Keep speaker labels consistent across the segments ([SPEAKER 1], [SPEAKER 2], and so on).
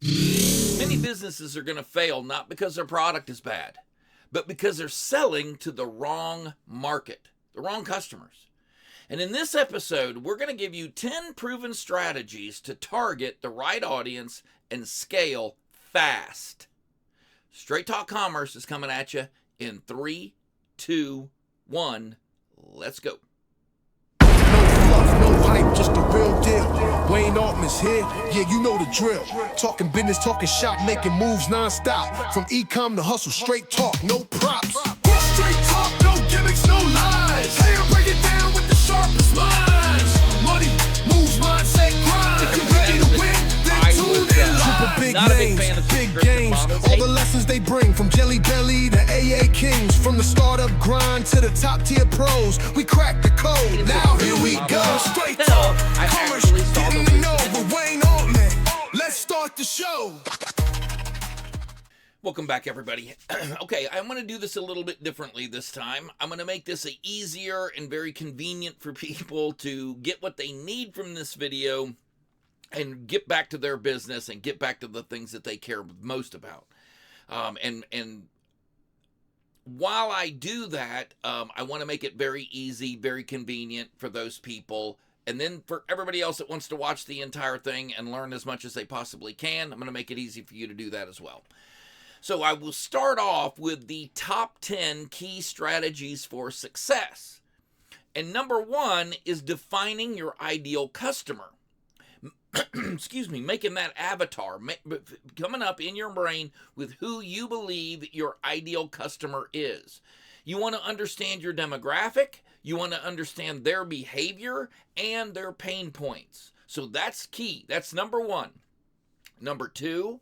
[SPEAKER 1] Many businesses are going to fail not because their product is bad, but because they're selling to the wrong market, the wrong customers. And in this episode, we're going to give you 10 proven strategies to target the right audience and scale fast. Straight Talk Commerce is coming at you in 3, 2, 1. Let's go.
[SPEAKER 2] No fluff, no hype, just the real deal. Wayne Altman's here, yeah, you know the drill. Talking business, talking shop, making moves non-stop. From e-com to hustle, straight talk, no props. Straight talk, no gimmicks, no lies. Hey, I break it down with the sharpest minds. Money moves, mindset, grind. If you're ready to win, then tune in live. Big names, big games, all the lessons they bring. From Jelly Belly to AA Kings. From the startup grind to the top tier pros. We crack the code, now here we go. Straight talk, commerce, getting to know with Wayne Altman. Let's start the show.
[SPEAKER 1] Welcome back, everybody. Okay, I'm going to do this a little bit differently this time. I'm going to make this easier and very convenient for people to get what they need from this video and get back to their business and get back to the things that they care most about. And while I do that, I want to make it very easy, very convenient for those people. And then for everybody else that wants to watch the entire thing and learn as much as they possibly can, I'm going to make it easy for you to do that as well. So I will start off with the top 10 key strategies for success. And number 1 is defining your ideal customer. Excuse me, making that avatar, coming up in your brain with who you believe your ideal customer is. You want to understand your demographic, you want to understand their behavior and their pain points. So that's key. That's number 1. Number 2,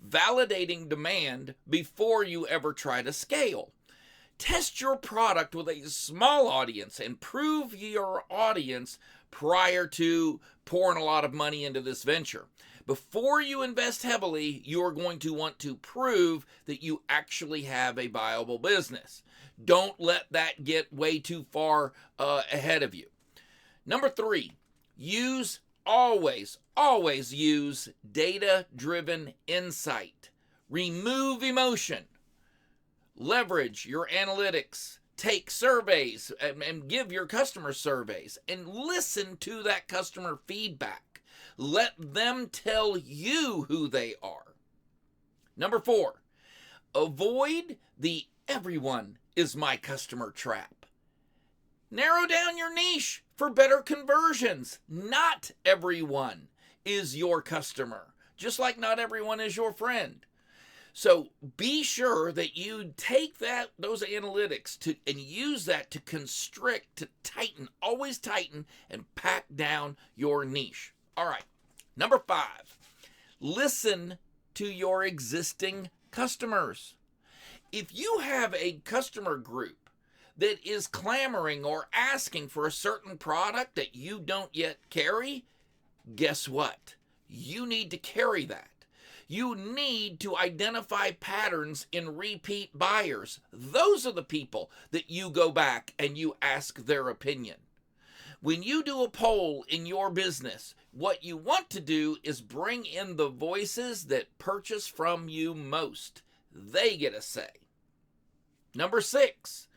[SPEAKER 1] validating demand before you ever try to scale. Test your product with a small audience and prove your audience prior to pouring a lot of money into this venture. Before you invest heavily, you're going to want to prove that you actually have a viable business. Don't let that get way too far ahead of you. Number 3, always use data-driven insight. Remove emotion. Leverage your analytics. Take surveys and give your customer surveys and listen to that customer feedback. Let them tell you who they are. Number 4, avoid the everyone is my customer trap. Narrow down your niche for better conversions. Not everyone is your customer, just like not everyone is your friend. So be sure that you take those analytics and use that to constrict, to tighten, always tighten and pack down your niche. All right, number 5, listen to your existing customers. If you have a customer group that is clamoring or asking for a certain product that you don't yet carry, guess what? You need to carry that. You need to identify patterns in repeat buyers. Those are the people that you go back and you ask their opinion. When you do a poll in your business, what you want to do is bring in the voices that purchase from you most. They get a say. Number 6,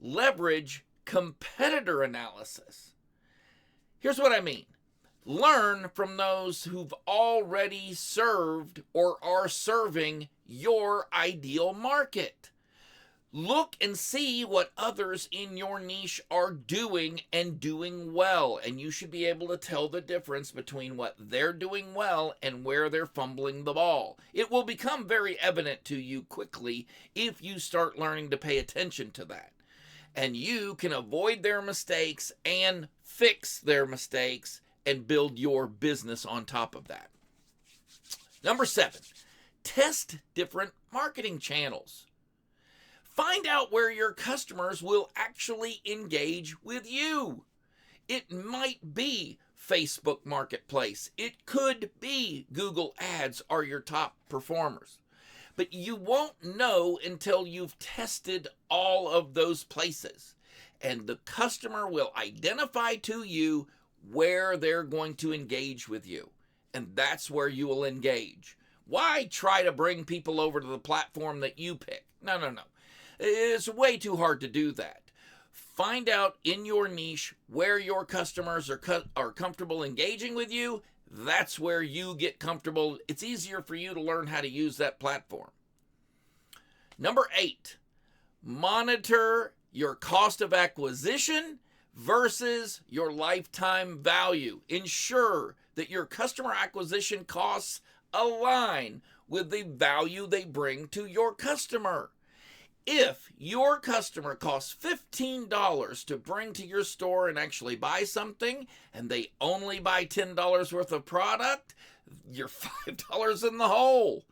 [SPEAKER 1] leverage competitor analysis. Here's what I mean. Learn from those who've already served or are serving your ideal market. Look and see what others in your niche are doing and doing well. And you should be able to tell the difference between what they're doing well and where they're fumbling the ball. It will become very evident to you quickly if you start learning to pay attention to that. And you can avoid their mistakes and fix their mistakes and build your business on top of that. Number 7, test different marketing channels. Find out where your customers will actually engage with you. It might be Facebook Marketplace. It could be Google Ads are your top performers. But you won't know until you've tested all of those places. And the customer will identify to you where they're going to engage with you. And that's where you will engage. Why try to bring people over to the platform that you pick? No. It's way too hard to do that. Find out in your niche where your customers are comfortable engaging with you. That's where you get comfortable. It's easier for you to learn how to use that platform. Number 8, monitor your cost of acquisition versus your lifetime value. Ensure that your customer acquisition costs align with the value they bring to your customer. If your customer costs $15 to bring to your store and actually buy something, and they only buy $10 worth of product, you're $5 in the hole.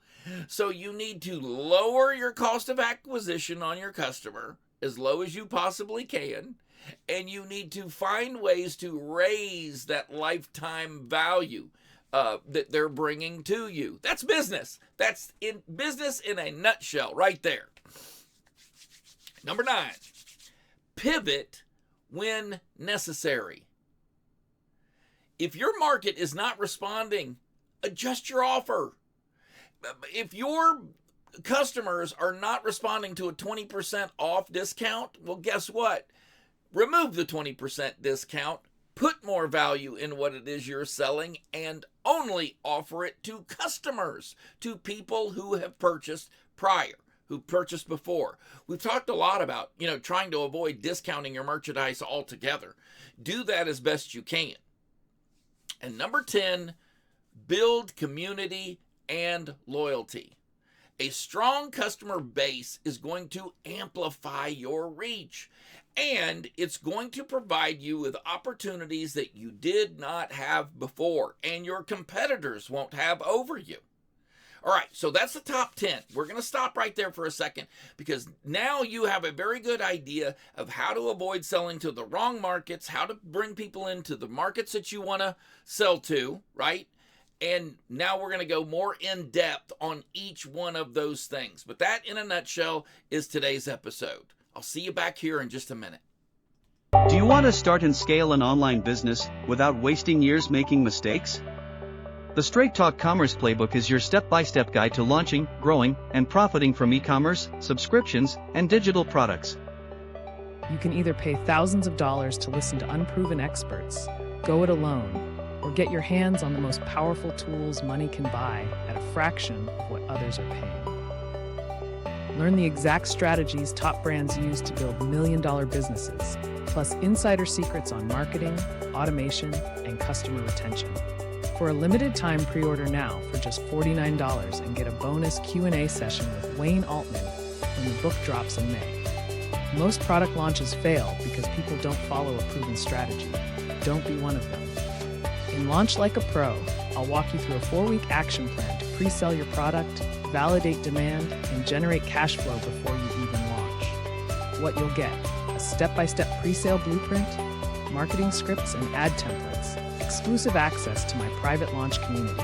[SPEAKER 1] So you need to lower your cost of acquisition on your customer as low as you possibly can, and you need to find ways to raise that lifetime value that they're bringing to you. That's business. That's in business in a nutshell right there. Number 9, pivot when necessary. If your market is not responding, adjust your offer. If your customers are not responding to a 20% off discount, well, guess what? Remove the 20% discount, put more value in what it is you're selling, and only offer it to customers, to people who have purchased prior, who purchased before. We've talked a lot about, trying to avoid discounting your merchandise altogether. Do that as best you can. And number 10, build community and loyalty. A strong customer base is going to amplify your reach, and it's going to provide you with opportunities that you did not have before, and your competitors won't have over you. All right, so that's the top 10. We're going to stop right there for a second, because now you have a very good idea of how to avoid selling to the wrong markets, how to bring people into the markets that you want to sell to, right? And now we're going to go more in depth on each one of those things. But that, in a nutshell, is today's episode. I'll see you back here in just a minute.
[SPEAKER 3] Do you want to start and scale an online business without wasting years making mistakes? The Straight Talk Commerce Playbook is your step-by-step guide to launching, growing, and profiting from e-commerce, subscriptions, and digital products.
[SPEAKER 4] You can either pay thousands of dollars to listen to unproven experts, go it alone, or get your hands on the most powerful tools money can buy at a fraction of what others are paying. Learn the exact strategies top brands use to build million-dollar businesses, plus insider secrets on marketing, automation, and customer retention. For a limited time, pre-order now for just $49 and get a bonus Q&A session with Wayne Altman when the book drops in May. Most product launches fail because people don't follow a proven strategy. Don't be one of them. In Launch Like a Pro, I'll walk you through a 4-week action plan to pre-sell your product, validate demand, and generate cash flow before you even launch. What you'll get: a step-by-step pre-sale blueprint, marketing scripts and ad templates, exclusive access to my private launch community.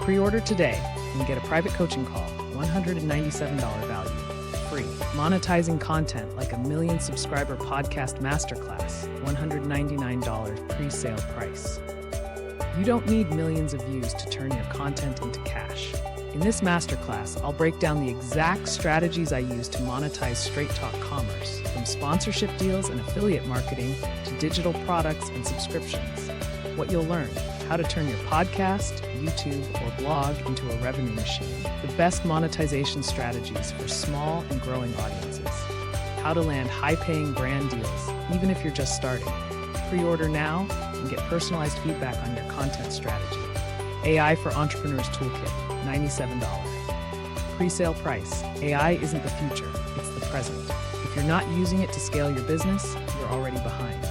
[SPEAKER 4] Pre-order today and get a private coaching call, $197 value, free. Monetizing content like a 1 million subscriber podcast masterclass, $199 pre-sale price. You don't need millions of views to turn your content into cash. In this masterclass, I'll break down the exact strategies I use to monetize Straight Talk Commerce, from sponsorship deals and affiliate marketing to digital products and subscriptions. What you'll learn: how to turn your podcast, YouTube, or blog into a revenue machine, the best monetization strategies for small and growing audiences, how to land high-paying brand deals, even if you're just starting. Pre-order now and get personalized feedback on your content strategy. AI for Entrepreneurs Toolkit, $97. Pre-sale price: AI isn't the future, it's the present. If you're not using it to scale your business, you're already behind.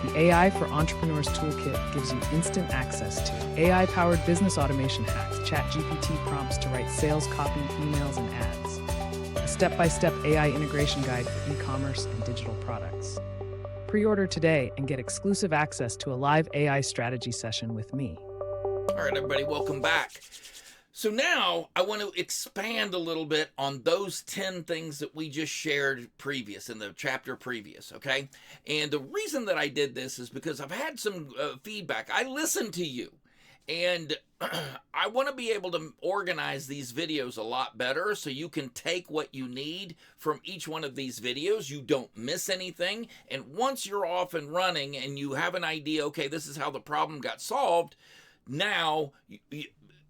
[SPEAKER 4] The AI for Entrepreneurs Toolkit gives you instant access to AI-powered business automation hacks, ChatGPT prompts to write sales copy, emails, and ads, a step-by-step AI integration guide for e-commerce and digital products. Pre-order today and get exclusive access to a live AI strategy session with me.
[SPEAKER 1] All right, everybody, welcome back. So now I want to expand a little bit on those 10 things that we just shared in the chapter previous, okay? And the reason that I did this is because I've had some feedback. I listened to you, and I want to be able to organize these videos a lot better so you can take what you need from each one of these videos. You don't miss anything. And once you're off and running and you have an idea, okay, this is how the problem got solved, now,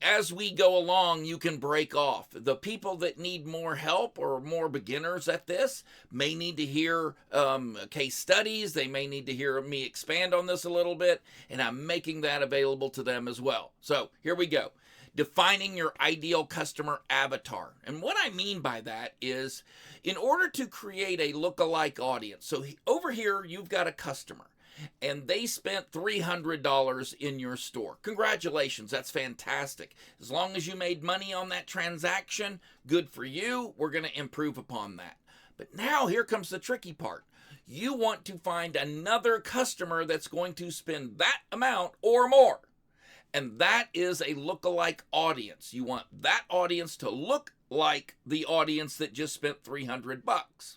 [SPEAKER 1] as we go along, you can break off. The people that need more help or more beginners at this may need to hear case studies. They may need to hear me expand on this a little bit, and I'm making that available to them as well. So here we go. Defining your ideal customer avatar. And what I mean by that is, in order to create a lookalike audience, so over here you've got a customer, and they spent $300 in your store. Congratulations, that's fantastic. As long as you made money on that transaction, good for you. We're going to improve upon that. But now here comes the tricky part. You want to find another customer that's going to spend that amount or more. And that is a lookalike audience. You want that audience to look like the audience that just spent $300.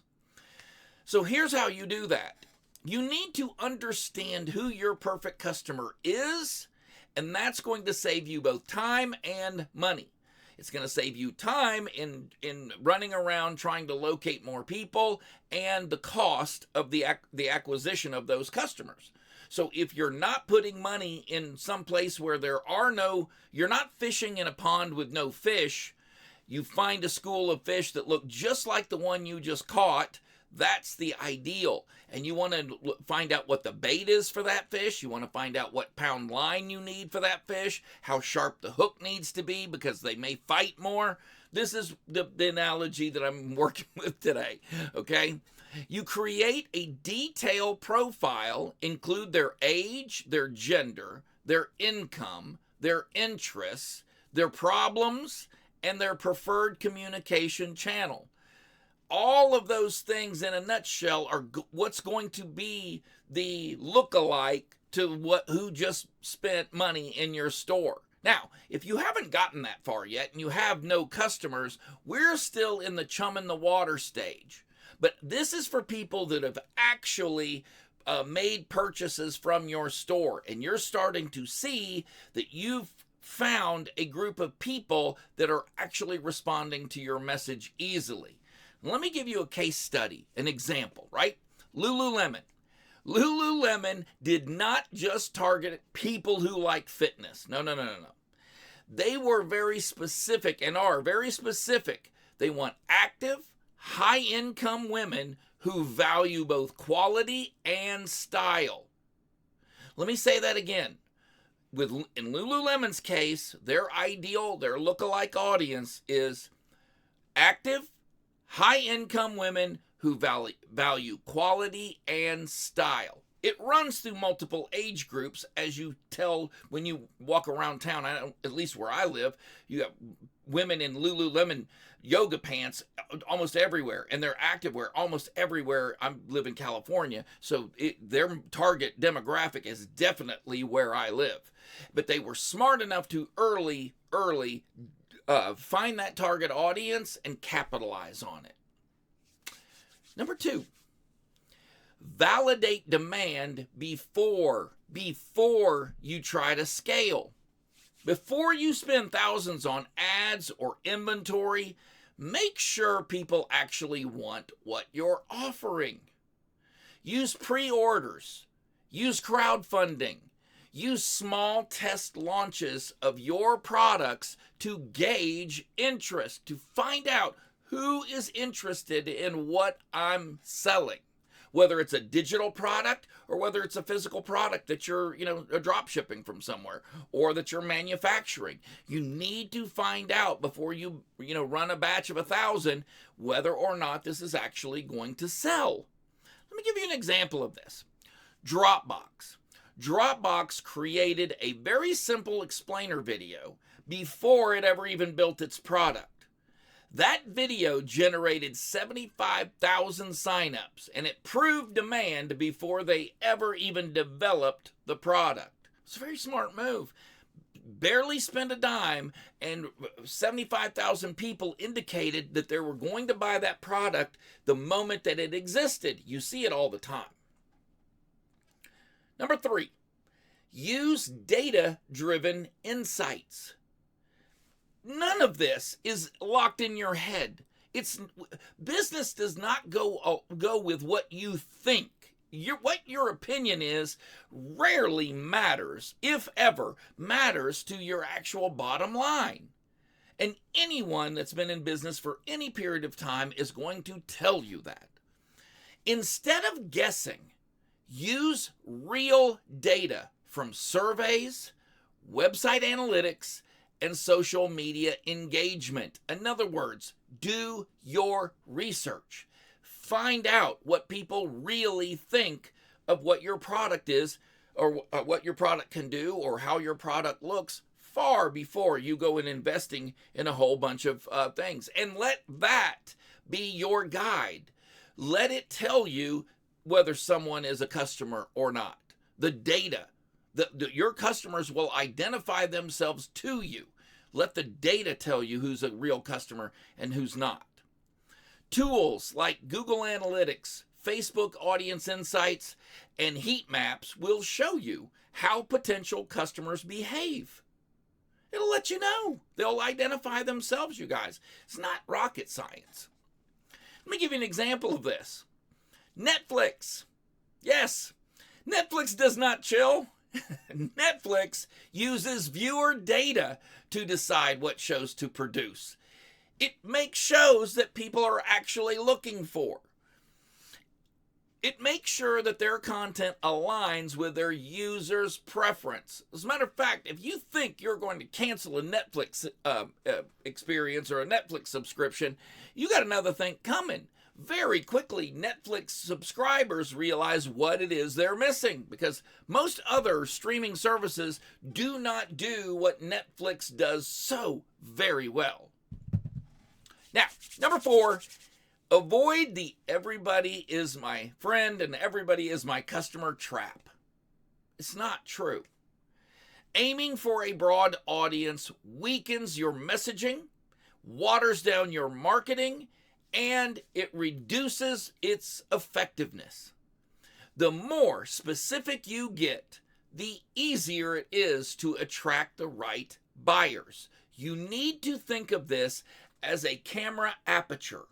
[SPEAKER 1] So here's how you do that. You need to understand who your perfect customer is, and that's going to save you both time and money. It's going to save you time in running around trying to locate more people and the cost of the acquisition of those customers. So if you're not putting money in some place where you're not fishing in a pond with no fish, you find a school of fish that look just like the one you just caught. That's the ideal. And you want to find out what the bait is for that fish. You want to find out what pound line you need for that fish, how sharp the hook needs to be because they may fight more. This is the analogy that I'm working with today, okay? You create a detailed profile, include their age, their gender, their income, their interests, their problems, and their preferred communication channel. All of those things in a nutshell are what's going to be the lookalike to who just spent money in your store. Now, if you haven't gotten that far yet and you have no customers, we're still in the chum in the water stage. But this is for people that have actually made purchases from your store, and you're starting to see that you've found a group of people that are actually responding to your message easily. Let me give you a case study, an example, right? Lululemon. Lululemon did not just target people who like fitness. No. They were very specific and are very specific. They want active, high-income women who value both quality and style. Let me say that again. In Lululemon's case, their lookalike audience is active, high-income women who value quality and style. It runs through multiple age groups, as you tell when you walk around town. At least where I live, you have women in Lululemon yoga pants almost everywhere, and their activewear almost everywhere. I live in California, so their target demographic is definitely where I live. But they were smart enough to early find that target audience and capitalize on it. Number 2, validate demand before you try to scale. Before you spend thousands on ads or inventory, make sure people actually want what you're offering. Use pre-orders, use crowdfunding, use small test launches of your products to gauge interest, to find out who is interested in what I'm selling. Whether it's a digital product or whether it's a physical product that you're, drop shipping from somewhere or that you're manufacturing. You need to find out before you, run a batch of 1,000 whether or not this is actually going to sell. Let me give you an example of this. Dropbox. Dropbox created a very simple explainer video before it ever even built its product. That video generated 75,000 signups, and it proved demand before they ever even developed the product. It's a very smart move. Barely spent a dime, and 75,000 people indicated that they were going to buy that product the moment that it existed. You see it all the time. Number 3, use data-driven insights. none of this is locked in your head. It's business does not go with what you think. What your opinion is rarely matters, if ever, matters to your actual bottom line. And anyone that's been in business for any period of time is going to tell you that. Instead of guessing, use real data from surveys, website analytics, and social media engagement. In other words, do your research. Find out what people really think of what your product is, or what your product can do, or how your product looks, far before you go in investing in a whole bunch of things. And let that be your guide. Let it tell you whether someone is a customer or not. The data, your customers will identify themselves to you. Let the data tell you who's a real customer and who's not. Tools like Google Analytics, Facebook Audience Insights, and heat maps will show you how potential customers behave. It'll let you know. They'll identify themselves, you guys. It's not rocket science. Let me give you an example of this. Netflix. Yes, Netflix does not chill. Netflix uses viewer data to decide what shows to produce. It makes shows that people are actually looking for. It makes sure that their content aligns with their users' preference. As a matter of fact, if you think you're going to cancel a Netflix experience or a Netflix subscription, you got another thing coming. Very quickly, Netflix subscribers realize what it is they're missing, because most other streaming services do not do what Netflix does so very well. Now, number 4, avoid the everybody is my friend and everybody is my customer trap. It's not true. Aiming for a broad audience weakens your messaging, waters down your marketing, and it reduces its effectiveness. The more specific you get, the easier it is to attract the right buyers. You need to think of this as a camera aperture.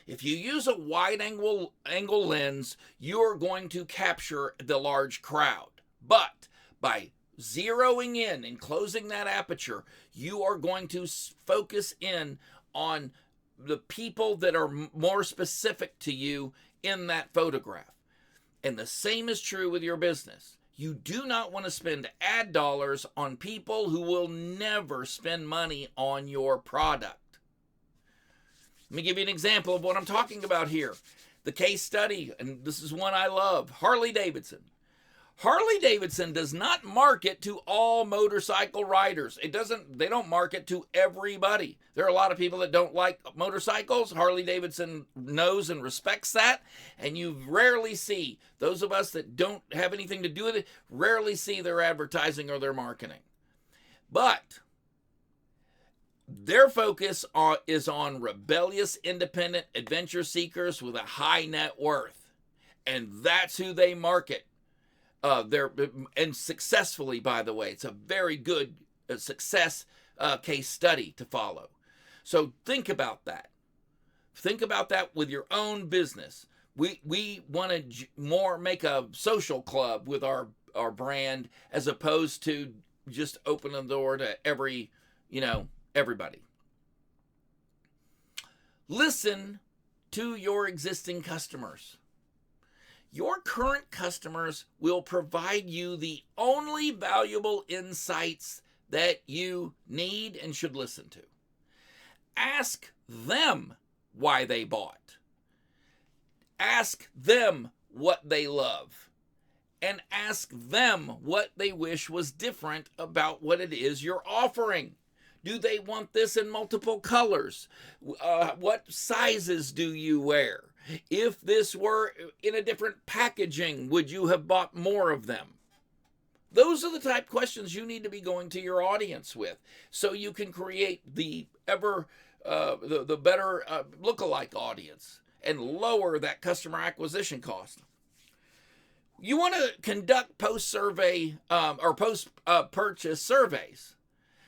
[SPEAKER 1] If you use a wide angle lens, you're going to capture the large crowd. But by zeroing in and closing that aperture, you are going to focus in on the people that are more specific to you in that photograph. And the same is true with your business. You do not want to spend ad dollars on people who will never spend money on your product. Let me give you an example of what I'm talking about here. The case study, and this is one I love, Harley Davidson. Harley Davidson does not market to all motorcycle riders. They don't market to everybody. There are a lot of people that don't like motorcycles. Harley Davidson knows and respects that, and you rarely see, those of us that don't have anything to do with it, rarely see their advertising or their marketing. But their focus is on rebellious, independent adventure seekers with a high net worth, and that's who they market. And successfully, by the way. It's a very good success case study to follow. So think about that. Think about that with your own business. We want to more make a social club with our brand, as opposed to just open the door to everybody. Listen to your existing customers. Your current customers will provide you the only valuable insights that you need and should listen to. Ask them why they bought. Ask them what they love. And ask them what they wish was different about what it is you're offering. Do they want this in multiple colors? What sizes do you wear? If this were in a different packaging, would you have bought more of them? Those are the type of questions you need to be going to your audience with, so you can create the better lookalike audience and lower that customer acquisition cost. You want to conduct post-survey or post-purchase surveys.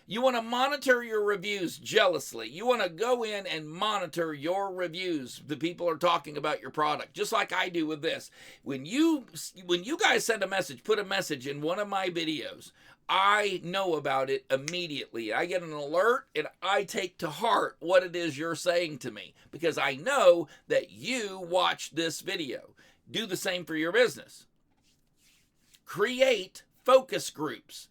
[SPEAKER 1] You want to monitor your reviews jealously. You want to go in and monitor your reviews. The people are talking about your product, just like I do with this. When you guys send a message, put a message in one of my videos, I know about it immediately. I get an alert and I take to heart what it is you're saying to me because I know that you watched this video. Do the same for your business. Create focus groups.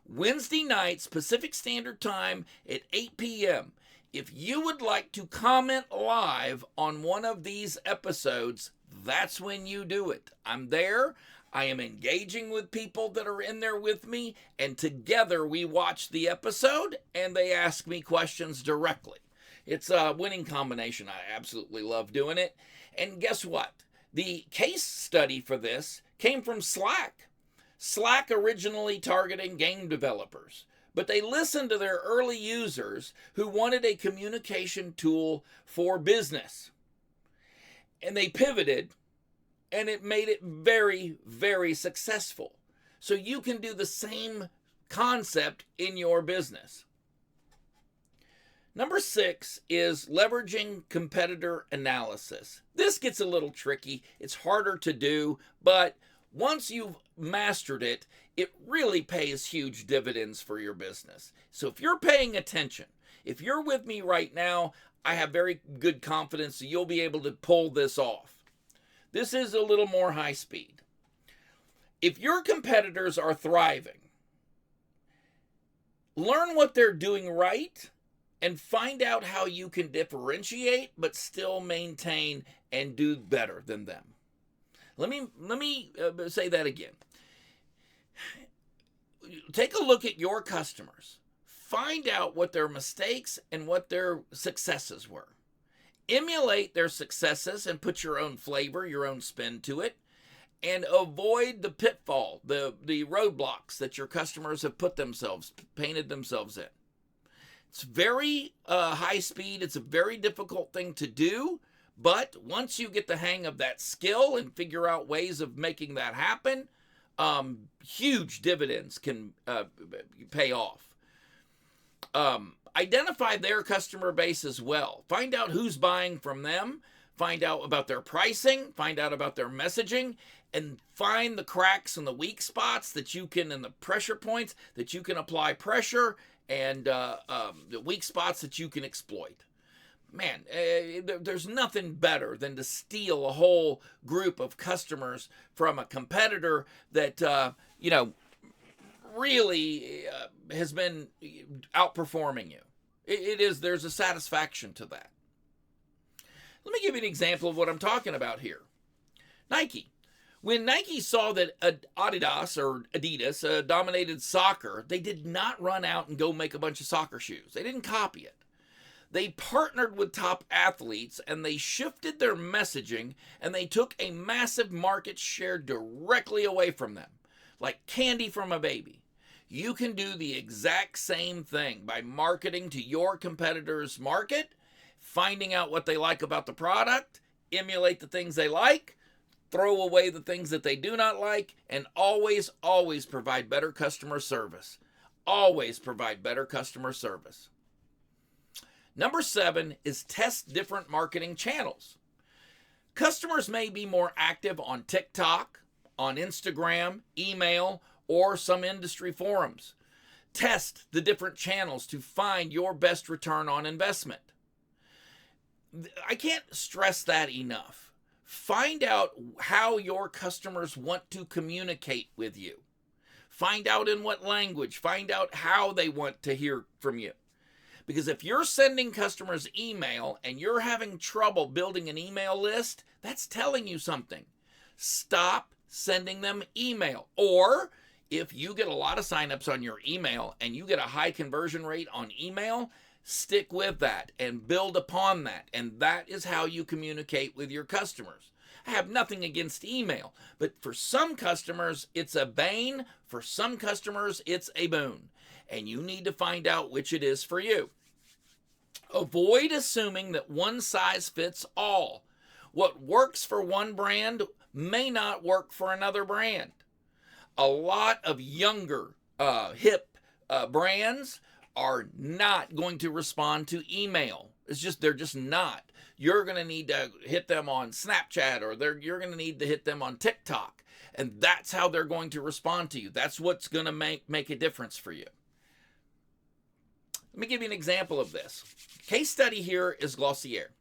[SPEAKER 1] Wednesday nights, Pacific Standard Time at 8 p.m. If you would like to comment live on one of these episodes, that's when you do it. I'm there. I am engaging with people that are in there with me, and together we watch the episode and they ask me questions directly. It's a winning combination. I absolutely love doing it. And guess what? The case study for this came from Slack. Slack originally targeting game developers, but they listened to their early users who wanted a communication tool for business. And they pivoted, and it made it very, very successful. So you can do the same concept in your business. Number 6 is leveraging competitor analysis. This gets a little tricky. It's harder to do, but once you've mastered it, it really pays huge dividends for your business. So if you're paying attention, if you're with me right now, I have very good confidence that you'll be able to pull this off. This is a little more high speed. If your competitors are thriving, learn what they're doing right and find out how you can differentiate but still maintain and do better than them. Let me say that again. Take a look at your customers. Find out what their mistakes and what their successes were. Emulate their successes and put your own flavor, your own spin to it, and avoid the pitfall, the roadblocks that your customers have painted themselves in. It's very high speed. It's a very difficult thing to do. But once you get the hang of that skill and figure out ways of making that happen, huge dividends can pay off. Identify their customer base as well. Find out who's buying from them. Find out about their pricing. Find out about their messaging. And find the cracks and the weak spots that you can, and the pressure points that you can apply pressure, and the weak spots that you can exploit. Man, there's nothing better than to steal a whole group of customers from a competitor that, really has been outperforming you. There's a satisfaction to that. Let me give you an example of what I'm talking about here. Nike. When Nike saw that Adidas dominated soccer, they did not run out and go make a bunch of soccer shoes. They didn't copy it. They partnered with top athletes and they shifted their messaging and they took a massive market share directly away from them, like candy from a baby. You can do the exact same thing by marketing to your competitor's market, finding out what they like about the product, emulate the things they like, throw away the things that they do not like, and always, always provide better customer service. Always provide better customer service. Number 7 is test different marketing channels. Customers may be more active on TikTok, on Instagram, email, or some industry forums. Test the different channels to find your best return on investment. I can't stress that enough. Find out how your customers want to communicate with you. Find out in what language. Find out how they want to hear from you. Because if you're sending customers email and you're having trouble building an email list, that's telling you something. Stop sending them email. Or if you get a lot of signups on your email and you get a high conversion rate on email, stick with that and build upon that. And that is how you communicate with your customers. I have nothing against email, but for some customers, it's a bane. For some customers, it's a boon. And you need to find out which it is for you. Avoid assuming that one size fits all. What works for one brand may not work for another brand. A lot of younger, hip brands are not going to respond to email. They're just not. You're going to need to hit them on Snapchat, or you're going to need to hit them on TikTok. And that's how they're going to respond to you. That's what's going to make a difference for you. Let me give you an example of this. Case study here is Glossier.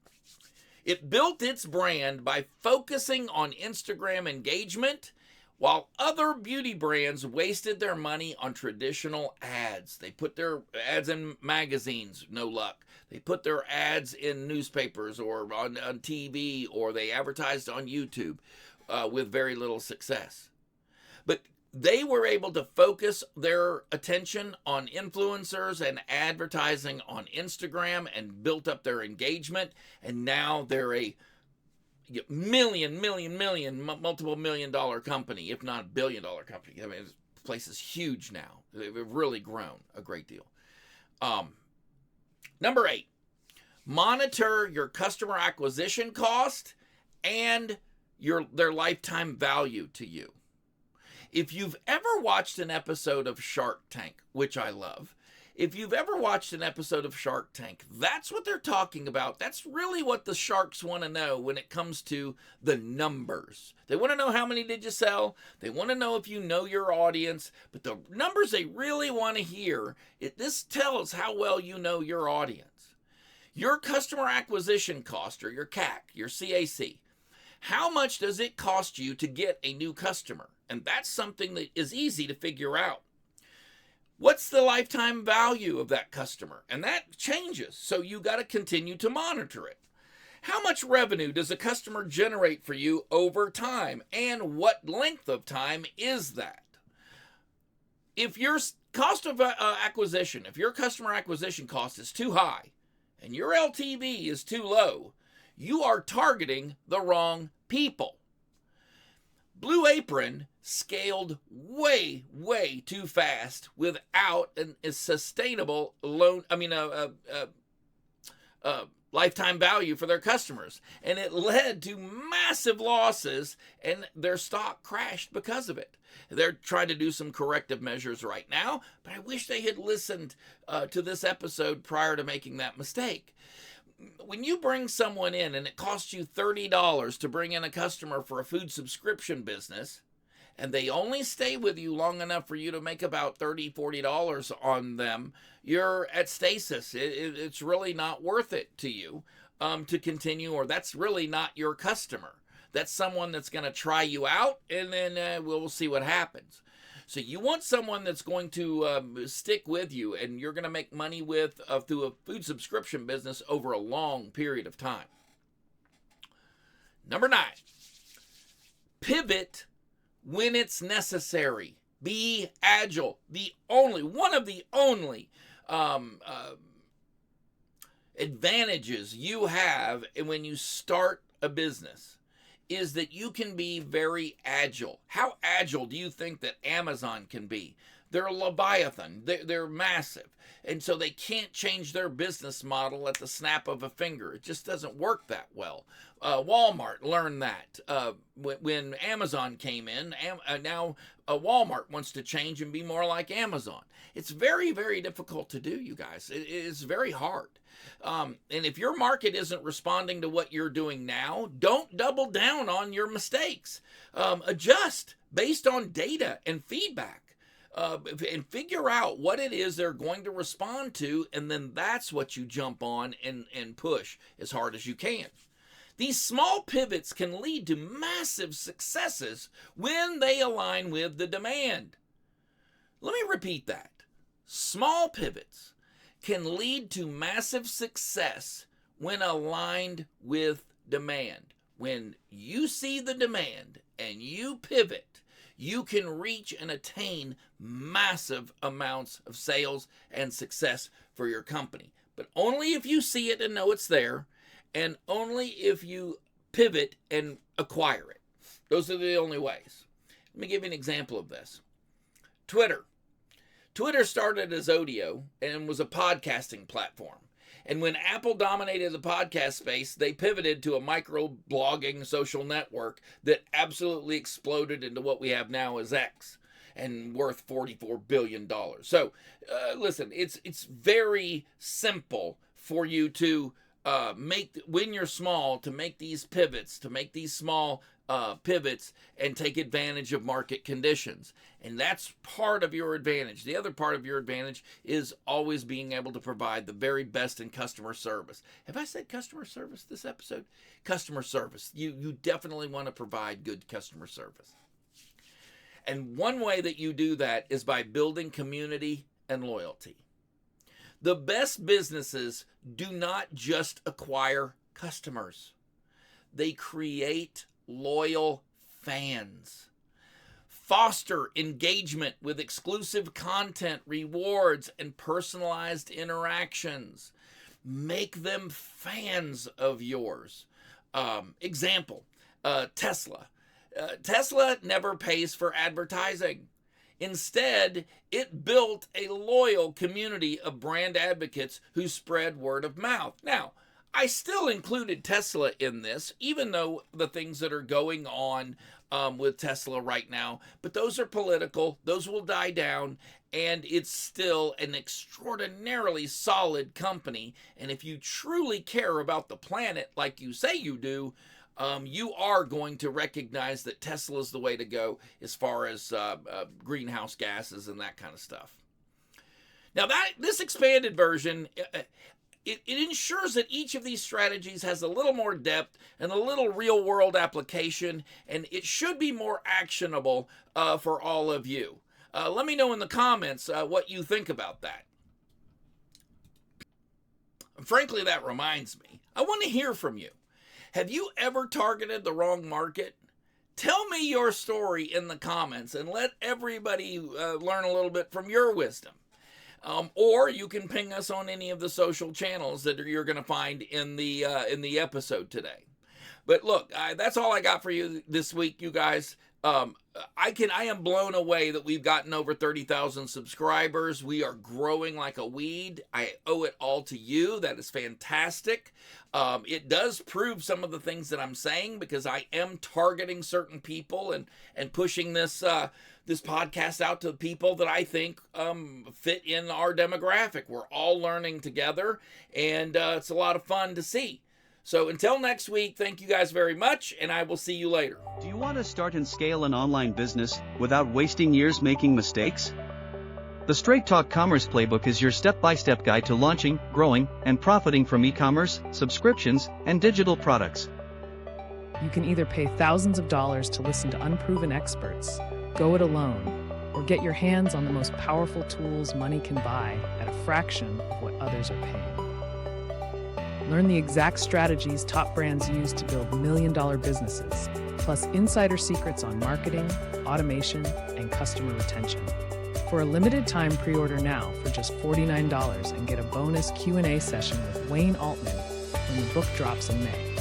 [SPEAKER 1] It built its brand by focusing on Instagram engagement, while other beauty brands wasted their money on traditional ads. They put their ads in magazines, no luck. They put their ads in newspapers or on TV, or they advertised on YouTube with very little success. But they were able to focus their attention on influencers and advertising on Instagram and built up their engagement. And now they're a multiple $1 million company, if not $1 billion company. I mean, this place is huge now. They've really grown a great deal. Number 8, monitor your customer acquisition cost and their lifetime value to you. If you've ever watched an episode of Shark Tank, which I love, if you've ever watched an episode of Shark Tank, that's what they're talking about. That's really what the sharks want to know when it comes to the numbers. They want to know how many did you sell. They want to know if you know your audience. But the numbers they really want to hear, this tells how well you know your audience. Your customer acquisition cost, or your CAC, your CAC, how much does it cost you to get a new customer? And that's something that is easy to figure out. What's the lifetime value of that customer? And that changes, so you got to continue to monitor it. How much revenue does a customer generate for you over time? And what length of time is that? If your cost of acquisition, if your customer acquisition cost is too high and your LTV is too low, you are targeting the wrong people. Blue Apron scaled way too fast without a sustainable lifetime value for their customers. And it led to massive losses, and their stock crashed because of it. They're trying to do some corrective measures right now, but I wish they had listened to this episode prior to making that mistake. When you bring someone in and it costs you $30 to bring in a customer for a food subscription business, and they only stay with you long enough for you to make about $30, $40 on them, you're at stasis. It's really not worth it to you to continue, or that's really not your customer. That's someone that's going to try you out, and then we'll see what happens. So you want someone that's going to stick with you, and you're going to make money with through a food subscription business over a long period of time. Number 9, pivot when it's necessary. Be agile. One of the only advantages you have when you start a business is that you can be very agile. How agile do you think that Amazon can be? They're a Leviathan. They're massive. And so they can't change their business model at the snap of a finger. It just doesn't work that well. Walmart learned that when Amazon came in. Now Walmart wants to change and be more like Amazon. It's very difficult to do, you guys. It's very hard. And if your market isn't responding to what you're doing now, don't double down on your mistakes. Adjust based on data and feedback. And figure out what it is they're going to respond to, and then that's what you jump on and push as hard as you can. These small pivots can lead to massive successes when they align with the demand. Let me repeat that. Small pivots can lead to massive success when aligned with demand. When you see the demand and you pivot, you can reach and attain massive amounts of sales and success for your company. But only if you see it and know it's there, and only if you pivot and acquire it. Those are the only ways. Let me give you an example of this. Twitter. Twitter started as audio and was a podcasting platform. And when Apple dominated the podcast space, they pivoted to a micro-blogging social network that absolutely exploded into what we have now as X. and worth $44 billion. So listen, it's very simple for you to when you're small, to make these pivots, to make these small pivots and take advantage of market conditions. And that's part of your advantage. The other part of your advantage is always being able to provide the very best in customer service. Have I said customer service this episode? Customer service. You definitely want to provide good customer service. And one way that you do that is by building community and loyalty. The best businesses do not just acquire customers. They create loyal fans. Foster engagement with exclusive content, rewards, and personalized interactions. Make them fans of yours. Example, Tesla. Tesla never pays for advertising. Instead, it built a loyal community of brand advocates who spread word of mouth. Now, I still included Tesla in this, even though the things that are going on with Tesla right now, but those are political, those will die down, and it's still an extraordinarily solid company. And if you truly care about the planet like you say you do, you are going to recognize that Tesla is the way to go as far as greenhouse gases and that kind of stuff. Now, this expanded version, it ensures that each of these strategies has a little more depth and a little real-world application, and it should be more actionable for all of you. Let me know in the comments what you think about that. Frankly, that reminds me, I want to hear from you. Have you ever targeted the wrong market? Tell me your story in the comments and let everybody learn a little bit from your wisdom. Or you can ping us on any of the social channels that you're going to find in the episode today. But look, that's all I got for you this week, you guys. I am blown away that we've gotten over 30,000 subscribers. We are growing like a weed. I owe it all to you. That is fantastic. It does prove some of the things that I'm saying, because I am targeting certain people and pushing this podcast out to people that I think fit in our demographic. We're all learning together, and it's a lot of fun to see. So until next week, thank you guys very much, and I will see you later.
[SPEAKER 3] Do you want to start and scale an online business without wasting years making mistakes? The Straight Talk Commerce Playbook is your step-by-step guide to launching, growing, and profiting from e-commerce, subscriptions, and digital products.
[SPEAKER 4] You can either pay thousands of dollars to listen to unproven experts, go it alone, or get your hands on the most powerful tools money can buy at a fraction of what others are paying. Learn the exact strategies top brands use to build million-dollar businesses, plus insider secrets on marketing, automation, and customer retention. For a limited time, pre-order now for just $49 and get a bonus Q&A session with Wayne Altman when the book drops in May.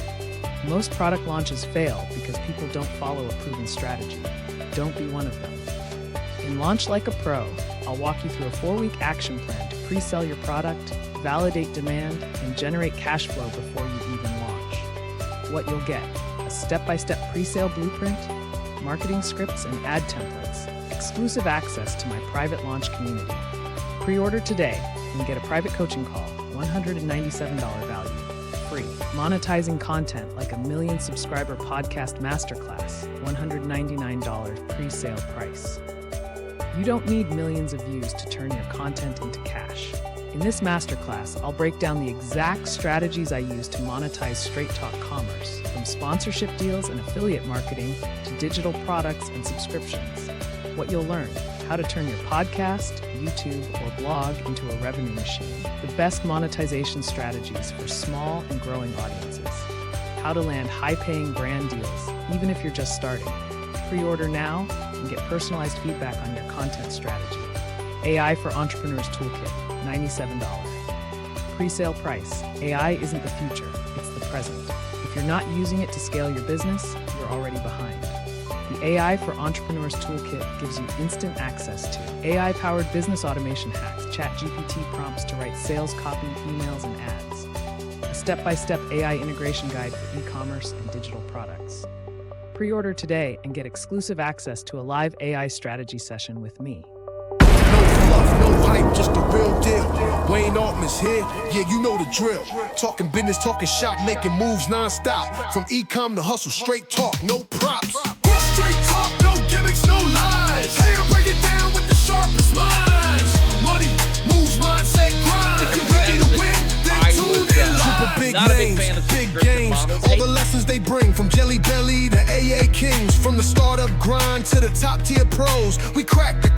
[SPEAKER 4] Most product launches fail because people don't follow a proven strategy. Don't be one of them. In Launch Like a Pro, I'll walk you through a 4-week action plan to pre-sell your product, validate demand, and generate cash flow before you even launch. What you'll get: a step-by-step pre-sale blueprint, marketing scripts and ad templates, exclusive access to my private launch community. Pre-order today and get a private coaching call, $197 value, free. Monetizing content like a 1 million subscriber podcast masterclass, $199 pre-sale price. You don't need millions of views to turn your content into cash. In this masterclass, I'll break down the exact strategies I use to monetize Straight Talk Commerce, from sponsorship deals and affiliate marketing to digital products and subscriptions. What you'll learn: how to turn your podcast, YouTube, or blog into a revenue machine, the best monetization strategies for small and growing audiences, how to land high-paying brand deals, even if you're just starting. Pre-order now and get personalized feedback on your content strategy. AI for Entrepreneurs Toolkit, $97. Pre-sale price: AI isn't the future, it's the present. If you're not using it to scale your business, you're already behind. The AI for Entrepreneurs Toolkit gives you instant access to AI-powered business automation hacks, ChatGPT prompts to write sales copy, emails, and ads, a step-by-step AI integration guide for e-commerce and digital products. Pre-order today and get exclusive access to a live AI strategy session with me.
[SPEAKER 2] No fluff, no hype, just the real deal. Wayne Altman's here, yeah, you know the drill. Talking business, talking shop, making moves non-stop. From e-com to hustle, straight talk, no props. Straight talk, no gimmicks, no lies. Hey, I break it down with the sharpest minds. Money, moves, mindset, grind. If you're ready to win, then tune in live. Big names, big games, all the lessons they bring. From Jelly Belly to AA Kings. From the startup grind to the top tier pros. We crack the